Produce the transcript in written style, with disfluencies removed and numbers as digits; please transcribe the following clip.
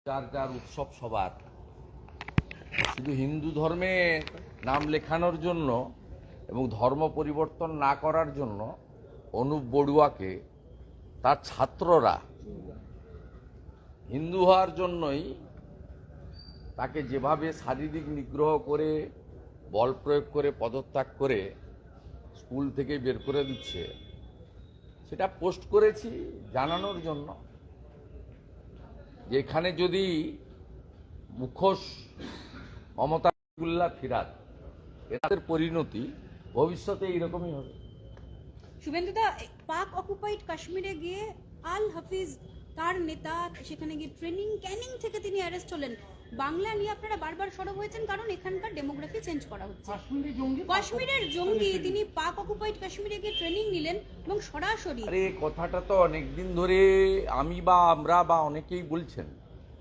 যার যার উৎসব সবার, শুধু হিন্দু ধর্মে নাম লেখানোর জন্য এবং ধর্ম পরিবর্তন না করার জন্য অনুপ বড়ুয়াকে তার ছাত্ররা হিন্দু হওয়ার জন্যই তাকে যেভাবে শারীরিক নিগ্রহ করে, বল প্রয়োগ করে, পদত্যাগ করে স্কুল থেকে বের করে দিচ্ছে, সেটা পোস্ট করেছি জানানোর জন্য যে এখানে যদি মুখোশ মমতাজুল্লাহ ফিরাদ, এদের পরিণতি ভবিষ্যতে এইরকমই হবে। শুভেন্দুদা, পাক অকুপাইড কাশ্মীরে গিয়ে আল হাফিজ তার নেতা সেখানে গিয়ে ক্যানিং থেকে তিনি অ্যারেস্ট হলেন। বাংলা নিয়ে আপনারা বারবার সরব হয়েছেন কারণ এখানকার ডেমোগ্রাফি চেঞ্জ করা হচ্ছে। কাশ্মীরের জঙ্গি তিনি পাক অকুপাইড কাশ্মীরে গিয়ে ট্রেনিং নিলেন এবং সরাসরি আরে কথাটা তো অনেকদিন ধরে আমি বা আমরা বা অনেকেই বলছেন